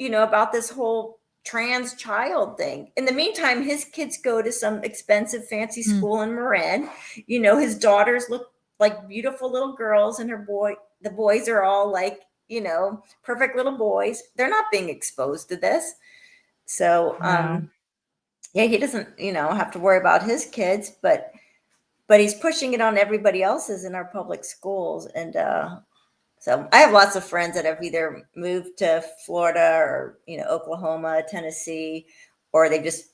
about this whole trans child thing. In the meantime, his kids go to some expensive, fancy school in Marin. His daughters look like beautiful little girls, and the boys are all like, perfect little boys. They're not being exposed to this. So, he doesn't, have to worry about his kids, but he's pushing it on everybody else's in our public schools. And so I have lots of friends that have either moved to Florida or, Oklahoma, Tennessee, or they just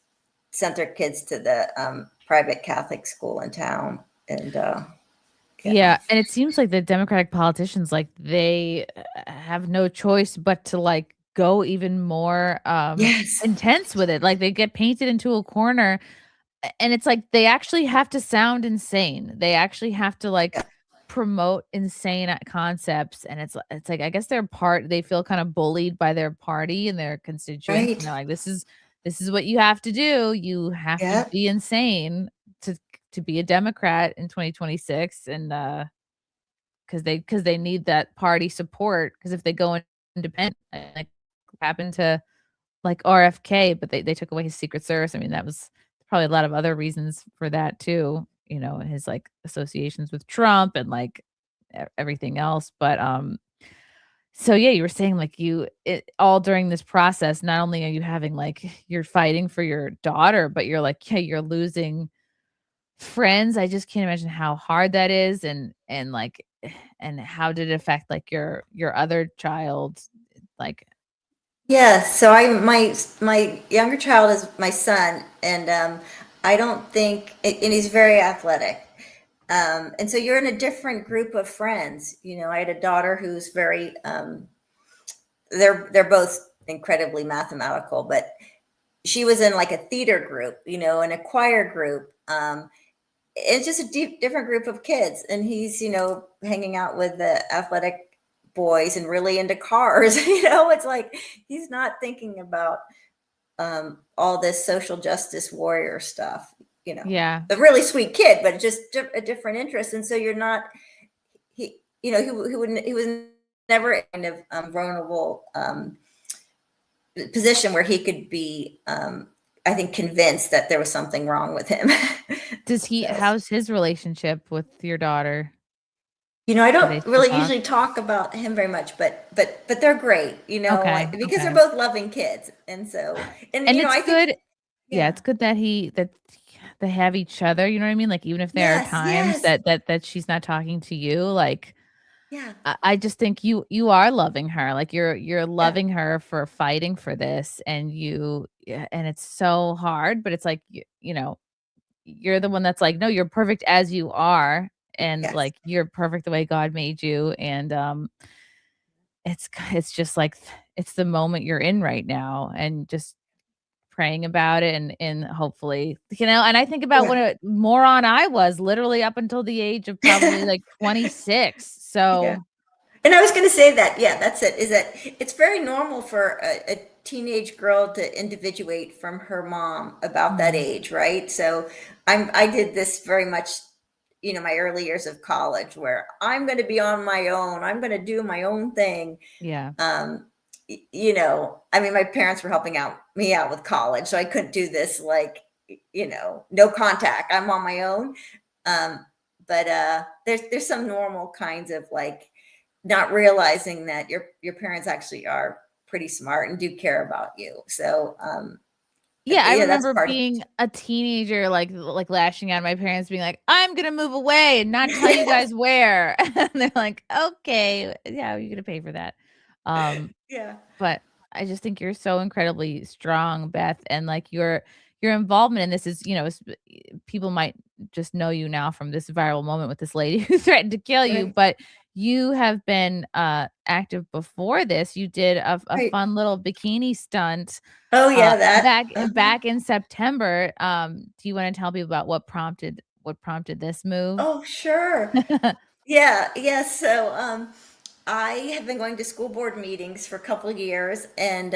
sent their kids to the private Catholic school in town. And and it seems like the Democratic politicians, like they have no choice but to like go even more intense with it. Like they get painted into a corner, and it's like they actually have to sound insane. They actually have to like promote insane concepts, and it's like I guess they feel kind of bullied by their party and their constituents. And they're like, this is what you have to do. You have to be insane to be a Democrat in 2026, and because they need that party support. Because if they go independent, like happened to like RFK, but they took away his Secret Service. I mean, that was probably a lot of other reasons for that too, his like associations with Trump and like everything else. But so you were saying like all during this process, not only are you having like you're fighting for your daughter, but you're like, you're losing friends. I just can't imagine how hard that is, and like, and how did it affect like your other child, like. Yeah, so my younger child is my son, and I don't think, and he's very athletic, and so you're in a different group of friends. I had a daughter who's very, they're both incredibly mathematical, but she was in like a theater group, and a choir group. It's just a different group of kids, and he's hanging out with the athletic boys and really into cars. It's like he's not thinking about all this social justice warrior stuff. A really sweet kid, but just a different interest. And so you're not, he was never kind of vulnerable position where he could be, I think, convinced that there was something wrong with him. How's his relationship with your daughter? I Do they don't still really talk? usually talk about him very much, but they're great, Okay, because they're okay. both loving kids, and so And it's I think good. Yeah, yeah, it's good that they have each other, you know what I mean? Like, even if there are yes, times yes, that she's not talking to you, like, yeah, I just think you are loving her, like, you're yeah, loving her for fighting for this, and yeah, and it's so hard, but it's like, you're the one that's like, "No, you're perfect as you are, and, yes, like, you're perfect the way God made you," and, it's just like, it's the moment you're in right now, and just praying about it, and hopefully, and I think about what yeah, a moron I was literally up until the age of probably, like, 26, yeah. so And I was going to say that, yeah, that's it. Is that it's very normal for a teenage girl to individuate from her mom about that mhm, age, right? So I did this very much, my early years of college, where I'm going to be on my own. I'm going to do my own thing. yeah. I mean, my parents were helping me out with college, so I couldn't do this like, no contact. I'm on my own. Um, but there's some normal kinds of like not realizing that your parents actually are pretty smart and do care about you. So Yeah, I that's remember part of being a teenager, like, lashing out at my parents being like, "I'm gonna move away and not tell you it. guys where." And they're like, "Okay, yeah, you're gonna pay for that." Um, Yeah. But I just think you're so incredibly strong, Beth, and, like, your involvement in this is, people might just know you now from this viral moment with this lady who threatened to kill you, Right. but you have been, active before this. You did a Right. fun little bikini stunt, Oh yeah, back that. Uh-huh. back in September. Do you wanna tell people about what prompted this move? Oh, sure. Yeah, yeah. So I have been going to school board meetings for a couple of years, and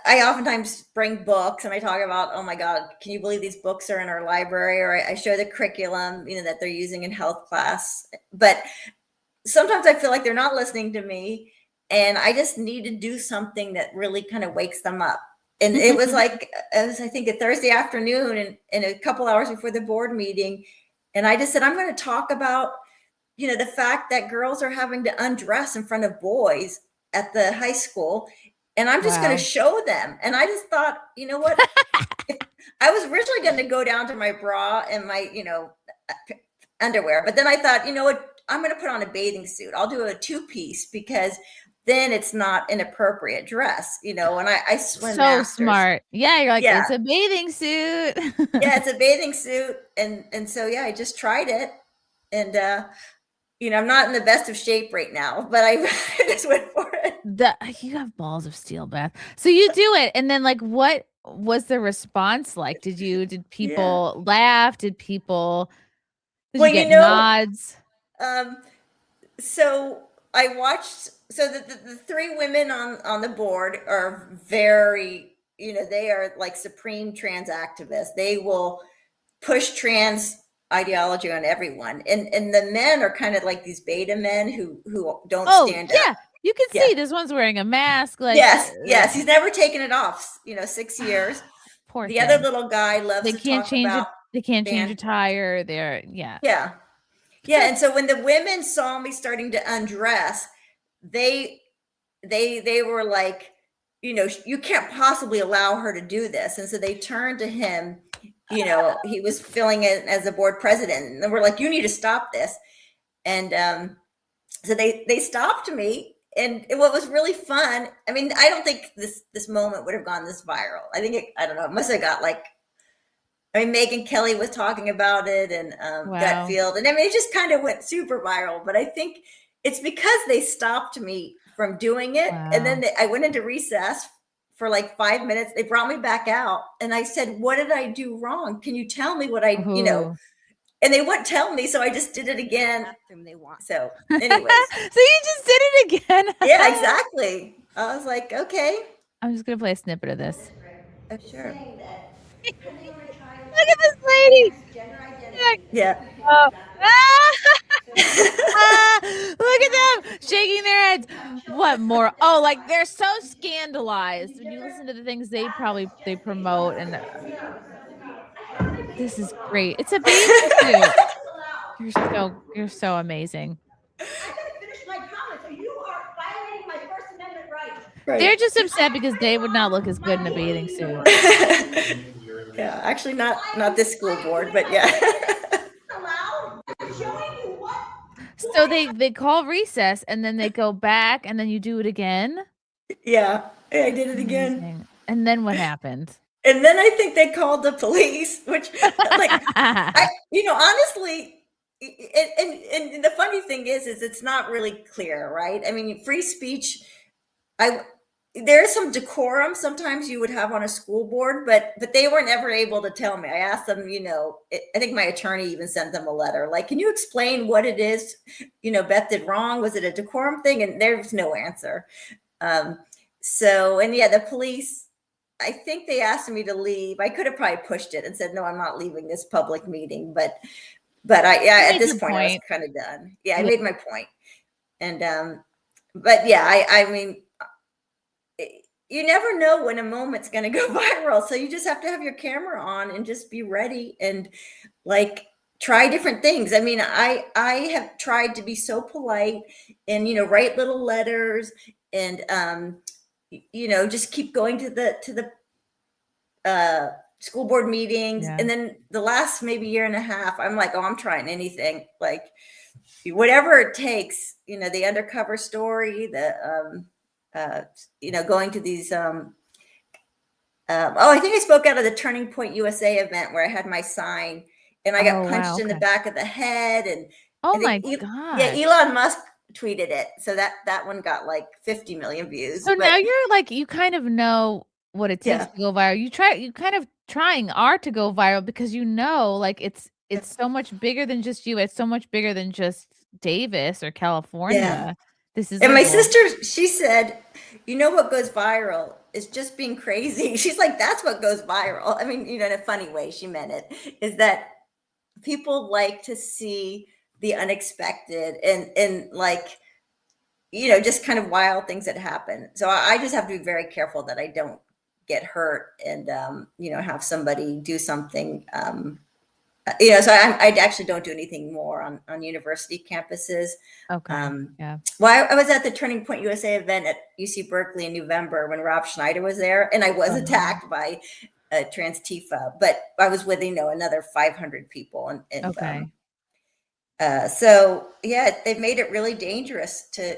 I oftentimes bring books and I talk about, oh my God, can you believe these books are in our library? Or I show the curriculum, that they're using in health class. But sometimes I feel like they're not listening to me, and I just need to do something that really kind of wakes them up. And it was like, I think, a Thursday afternoon, and a couple hours before the board meeting. And I just said, I'm going to talk about, the fact that girls are having to undress in front of boys at the high school. And I'm just going to Wow. show them. And I just thought, you know what? I was originally going to go down to my bra and my, underwear. But then I thought, you know what? I'm going to put on a bathing suit. I'll do a two-piece because then it's not an appropriate dress, and I swim So masters. smart. Yeah, you're like, Yeah. "It's a bathing suit." Yeah, it's a bathing suit. And so, yeah, I just tried it. And, I'm not in the best of shape right now, but I just went for it. You have balls of steel, Beth. So you do it, and then, like, what was the response like? Did Yeah. people laugh? Did you Well, get nods? um, so I watched. So the three women on the board are very, they are like supreme trans activists. They will push trans ideology on everyone, and the men are kind of like these beta men who don't Oh, stand up. yeah. You can Yeah. see this one's wearing a mask, like, Yes. Yes. He's never taken it off. 6 years. poor The other thing. little guy loves They to can't talk change it. about They can't change a band. tire. They're yeah. Yeah. Yeah. And so when the women saw me starting to undress, they they were like, you can't possibly allow her to do this. And so they turned to him. He was filling it as a board president, and we're like, you need to stop this. And so they stopped me. And what was really fun, I mean, I don't think this moment would have gone this viral. I think I don't know, it must have got like, I mean, Megan Kelly was talking about it, and Wow. Gutfield, and I mean, it just kind of went super viral. But I think it's because they stopped me from doing it, and then Wow. I went into recess for like 5 minutes. They brought me back out, and I said, "What did I do wrong? Can you tell me what I, Ooh. And they wouldn't tell me, so I just did it again. They want. So, So anyways, you just did it again. yeah, exactly. I was like, okay, I'm just gonna play a snippet of this. oh, sure, Look at this lady. Look. yeah. Oh. Ah! Look at them shaking their heads. What more? Oh, like, they're so scandalized when you listen to the things they promote, and this is great. It's a bathing suit. You're so amazing. I'm going to finish my comments, or you are violating my First Amendment rights. They're just upset because they would not look as good in a bathing suit. Yeah, actually not this school board, but yeah. Allowed? I'm showing you what. So they call recess and then they go back and then you do it again? Yeah, I did it again. Amazing. And then what happened? And then I think they called the police, which like honestly, and the funny thing is it's not really clear, right? I mean, free speech, there's some decorum sometimes you would have on a school board, but they weren't ever able to tell me. I asked them, I think my attorney even sent them a letter, like, can you explain what it is, Beth did wrong? Was it a decorum thing? And there's no answer. The police, I think they asked me to leave. I could have probably pushed it and said, no, I'm not leaving this public meeting. But at this point, I was kind of done. Yeah, I made my point. And, I mean, you never know when a moment's going to go viral. So you just have to have your camera on and just be ready and like try different things. I mean, I have tried to be so polite and, write little letters and, just keep going to the school board meetings. Yeah. And then the last maybe year and a half, I'm like, oh, I'm trying anything, like whatever it takes, the undercover story, the, going to these, I think I spoke out of the Turning Point USA event where I had my sign and I got punched in the back of the head. And my God. Yeah, Elon Musk tweeted it. So that one got like 50 million views. So now you're like, you kind of know what it takes to go viral. You kind of trying to go viral because like it's so much bigger than just you. It's so much bigger than just Davis or California. Yeah. And my sister, she said, what goes viral is just being crazy. She's like, that's what goes viral. I mean, in a funny way, she meant it, is that people like to see the unexpected and like, just kind of wild things that happen. So I just have to be very careful that I don't get hurt and, have somebody do something, so I actually don't do anything more on university campuses. Okay. Well, I was at the Turning Point USA event at UC Berkeley in November when Rob Schneider was there, and I was attacked by Trans Tifa, but I was with another 500 people, and okay. They've made it really dangerous to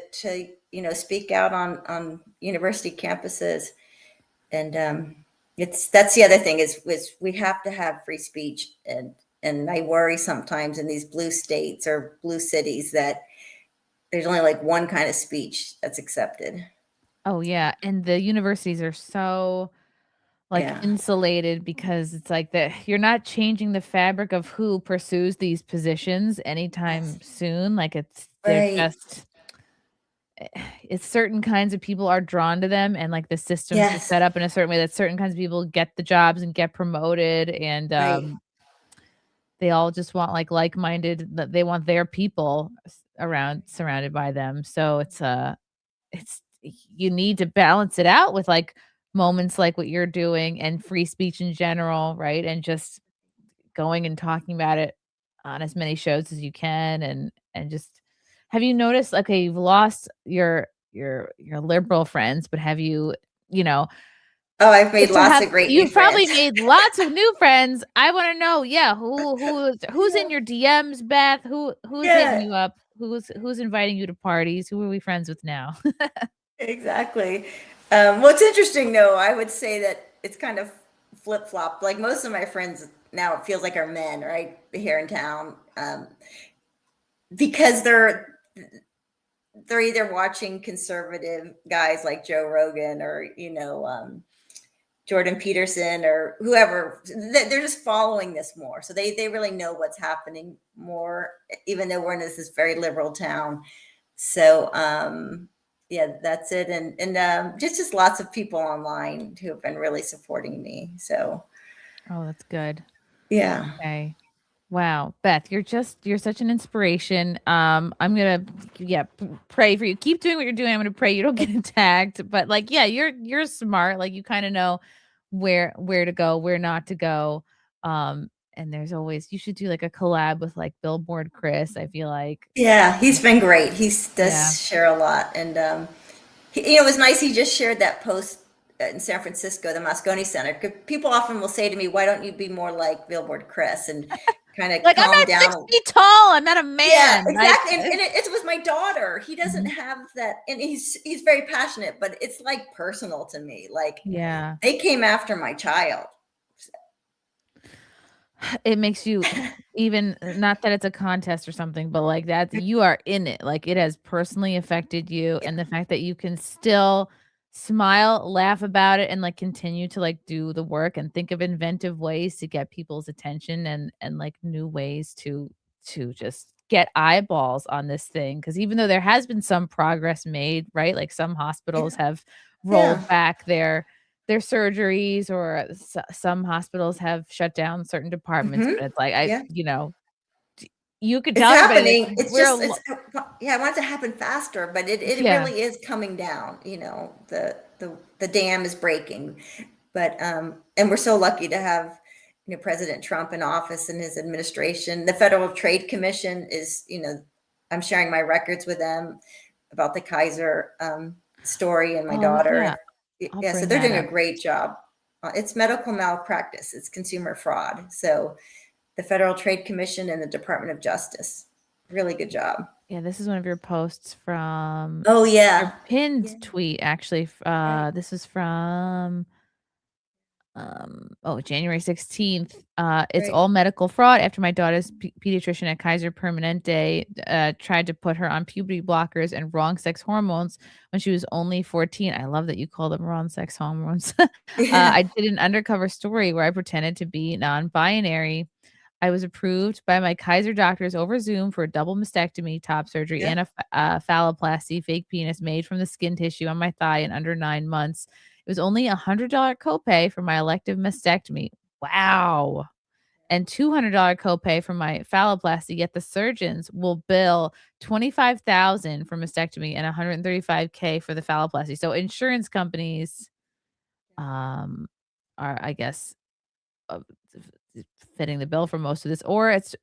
speak out on university campuses, and that's the other thing is we have to have free speech, and I worry sometimes in these blue states or blue cities that there's only like one kind of speech that's accepted. Oh yeah, and the universities are so insulated because it's like that you're not changing the fabric of who pursues these positions anytime soon. Like it's certain kinds of people are drawn to them, and like the system is set up in a certain way that certain kinds of people get the jobs and get promoted, and they all just want like-minded, that they want their people surrounded by them. So it's you need to balance it out with like moments like what you're doing and free speech in general, right? And just going and talking about it on as many shows as you can, and just have you noticed, okay, you've lost your liberal friends, but have you Oh, I've made lots of great new You've probably made lots of new friends. I want to know, who's in your DMs, Beth? Who's hitting you up? Who's inviting you to parties? Who are we friends with now? Exactly. Well, it's interesting though. I would say that it's kind of flip-flop. Like most of my friends now, it feels like are men, right, here in town, because they're either watching conservative guys like Joe Rogan or Jordan Peterson or whoever. They're just following this more, so they really know what's happening more, even though we're in this very liberal town. So that's it, and just lots of people online who have been really supporting me. So that's good. Yeah. Okay. Wow, Beth, you're such an inspiration. I'm gonna pray for you. Keep doing what you're doing. I'm gonna pray you don't get attacked. But you're smart. Like you kind of know where to go, where not to go. and there's always you should do like a collab with like Billboard Chris. I feel like Yeah, he's been great. He does Yeah. share a lot, and it was nice. He just shared that post in San Francisco, the Moscone Center. 'Cause people often will say to me, "Why don't you be more like Billboard Chris and kind of like I'm calm not 6 down?" feet tall. I'm not a Yeah, man. Like exactly. And it was my daughter. He doesn't have that, and he's very passionate, but it's like personal to me. Like yeah. they came after my child. It makes you even not that it's a contest or something, but like that you are in it. Like it has personally affected you and the fact that you can still smile, laugh about it and like continue to like do the work and think of inventive ways to get people's attention and like new ways to just get eyeballs on this thing because even though there has been some progress made, right? Like some hospitals have Yeah. rolled back their surgeries or some hospitals have shut down certain departments, Hmm. but it's like Yeah. you could It's tell everybody like happening. It's we're just, alo yeah, I want it to happen faster, but it yeah. really is coming down. The dam is breaking, but and we're so lucky to have President Trump in office and his administration. The Federal Trade Commission is, I'm sharing my records with them about the Kaiser story and my Oh, yeah. daughter. I'll Yeah, so bring they're that doing a up. great job. It's medical malpractice. It's consumer fraud. So the Federal Trade Commission and the Department of Justice. Really good job. Yeah, this is one of your posts from Oh your yeah. pinned Yeah. tweet, actually. This is from January 16th. It's Right. all medical fraud after my daughter's pediatrician at Kaiser Permanente tried to put her on puberty blockers and wrong sex hormones when she was only 14. I love that you call them wrong sex hormones. Yeah. I did an undercover story where I pretended to be non-binary. I was approved by my Kaiser doctors over Zoom for a double mastectomy, top surgery, Yeah. and a phalloplasty, fake penis made from the skin tissue on my thigh in under 9 months. It was only $100 copay for my elective mastectomy. Wow. And $200 copay for my phalloplasty, yet the surgeons will bill 25,000 for mastectomy and 135K for the phalloplasty. So insurance companies um are I guess uh, fitting the bill for most of this or it's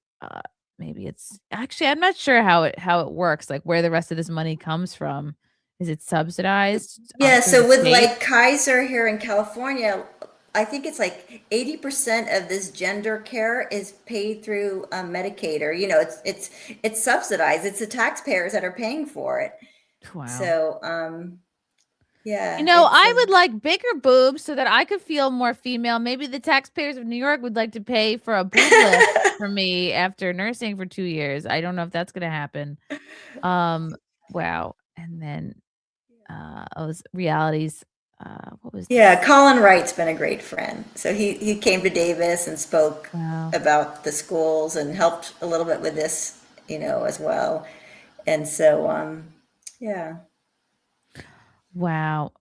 maybe it's actually I'm not sure how it works like where the rest of this money comes from. Is it subsidized Yeah. through the So with state? like Kaiser here in California, I think it's like 80% of this gender care is paid through Medicaid, or it's subsidized. It's the taxpayers that are paying for it. Wow. So You yeah, know, it's I would like bigger boobs so that I could feel more female. Maybe the taxpayers of New York would like to pay for a boob lift for me after nursing for 2 years. I don't know if that's gonna happen. Um, wow. And then, was realities, what was Yeah, this? Colin Wright's been a great friend. So he came to Davis and spoke Wow. about the schools and helped a little bit with this, as well. And so yeah. Wow.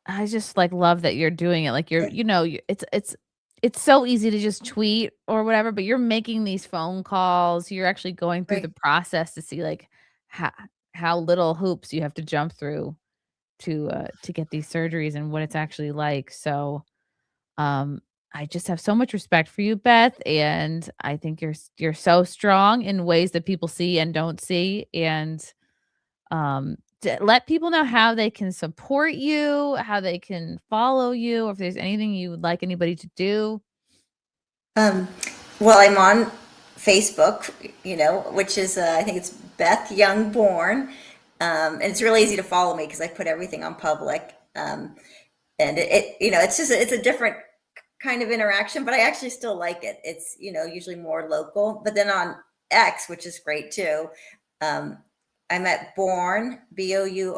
I just, like, love that you're doing it, like, it's so easy to just tweet or whatever, but you're making these phone calls, you're actually going through the Right. process to see, like, ho how little hoops you have to jump through to get these surgeries and what it's actually like, so, um, I just have so much respect for you, Beth, and I think you're so strong in ways that people see and don't see, and let people know how they can support you, how they can follow you, or if there's anything you would like anybody to do. Um, well, I'm on Facebook, which is I think it's Beth Bourne. And it's really easy to follow me because I put everything on public. And it's just it's a different kind of interaction, but I actually still like it. It's usually more local. But then on X, which is great too, um, I'm at Bourne BOURNE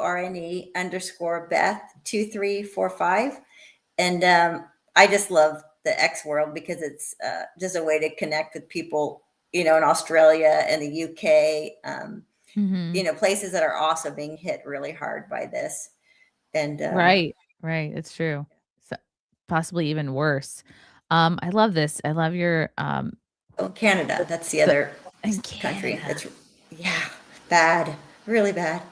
_ Beth 2345, and I just love the X world because it's just a way to connect with people, in Australia and the UK, Mhm. places that are also being hit really hard by this, and Right, right, it's true. So possibly even worse. I love this. I love your, Canada. That's the the other in country Canada. that's, yeah, bad, really bad.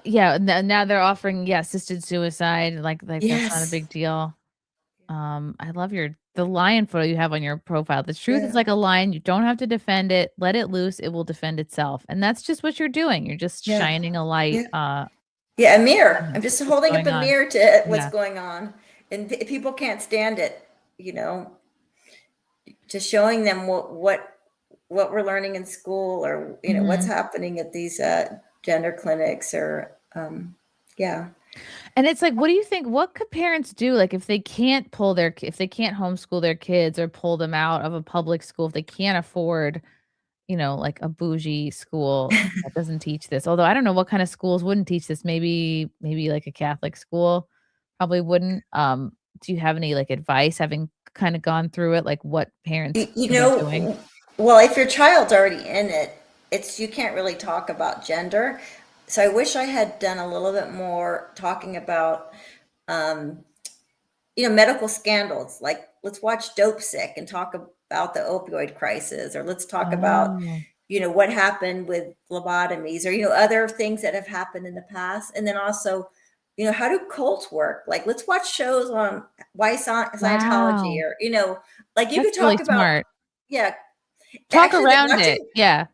Yeah, now they're offering, yeah, assisted suicide, like that's not a Yes. big deal. I love your the lion photo you have on your profile. The truth is Yeah. like a lion. You don't have to defend it. Let it loose. It will defend itself. And that's just what you're doing. You're just Yeah. shining a light Yeah, a mirror. on I'm just what's holding up going a on. mirror to what's Yeah. going on, and people can't stand it. Just showing them what we're learning in school, or what's Mhm. happening at these gender clinics, or yeah. And it's like, what do you think? What could parents do? Like, if they can't if they can't homeschool their kids or pull them out of a public school, if they can't afford, like a bougie school that doesn't teach this. Although I don't know what kind of schools wouldn't teach this. Maybe like a Catholic school probably wouldn't. Do you have any like advice, having kind of gone through it, like what parents You could be doing? know, well, if your child's already in it, you can't really talk about gender. So I wish I had done a little bit more talking about, medical scandals. Like, let's watch Dope Sick and talk about the opioid crisis, or let's talk about, Oh, what happened with lobotomies, or, other things that have happened in the past. And then also, how do cults work? Like, let's watch shows on why Scientology, wow. or, like you could That's really talk about, smart. yeah, Talk actually, around it. Yeah.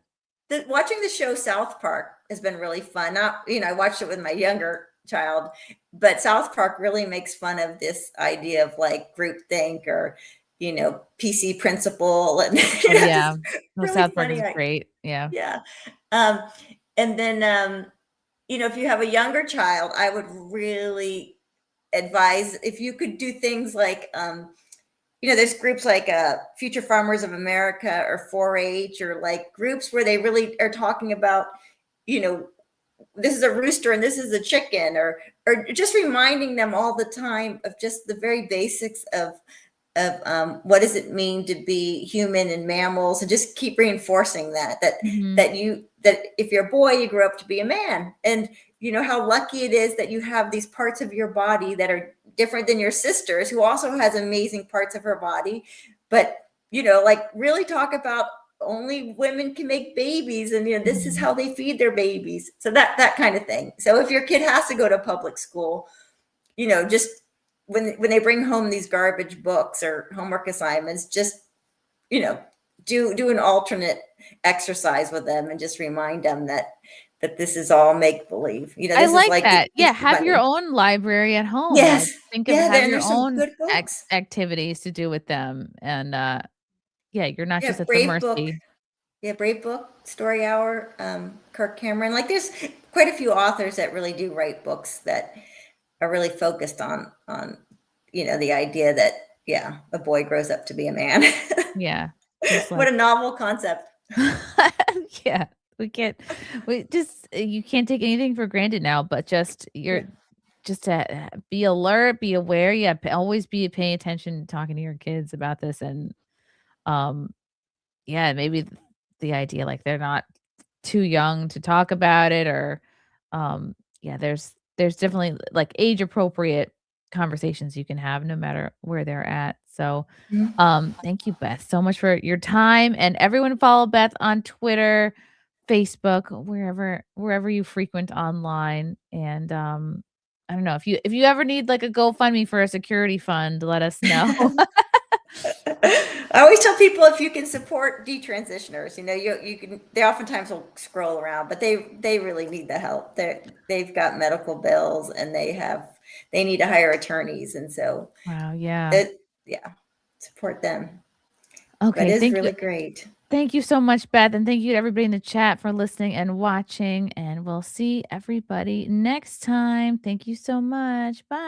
watching the show South Park has been really fun. Not, I watched it with my younger child, but South Park really makes fun of this idea of like groupthink, or, PC principle, and Oh, yeah. just No, really South Park funny. is great. Yeah. Yeah. Um, and then, if you have a younger child, I would really advise if you could do things like, there's groups like Future Farmers of America, or 4-H, or like groups where they really are talking about, this is a rooster and this is a chicken, or just reminding them all the time of just the very basics of what does it mean to be human and mammals, and just keep reinforcing Mhm. that if you're a boy, you grow up to be a man, and how lucky it is that you have these parts of your body that are different than your sister's, who also has amazing parts of her body. But like, really talk about only women can make babies, and this is Mhm. how they feed their babies, so that kind of thing. So if your kid has to go to public school, just when they bring home these garbage books or homework assignments, just do an alternate exercise with them, and just remind them that this is all make believe. I This is like like that. Yeah, Easter have your Bunny. own library at home. Like, Yes, think of yeah. have Then your there's some own good books. activities to do with them, and, yeah, you're not Yeah, just at the Brave Book. mercy. Yeah, Brave Book, Story Hour, Kirk Cameron. Like, there's quite a few authors that really do write books that are really focused on the idea that, yeah, a boy grows up to be a man. Yeah, just What like a novel concept. yeah, we just you can't take anything for granted now, but Yeah. just to be alert, be aware, yeah, always be paying attention, talking to your kids about this, and, um, yeah, maybe the idea, like, they're not too young to talk about it, or, yeah, there's definitely, like, age appropriate conversations you can have no matter where they're at. So, Mhm. thank you, Beth, so much for your time, and everyone follow Beth on Twitter, Facebook, wherever you frequent online, and, I don't know, if you ever need, like, a GoFundMe for a security fund, let us know. I always tell people, if you can support detransitioners, you can. They oftentimes will scroll around, but they really need the help. They've got medical bills, and they need to hire attorneys, and so Wow, yeah. it yeah, support them. But Okay, it's really great. thank you so much, Beth, and thank you to everybody in the chat for listening and watching, and we'll see everybody next time. Thank you so much. Bye.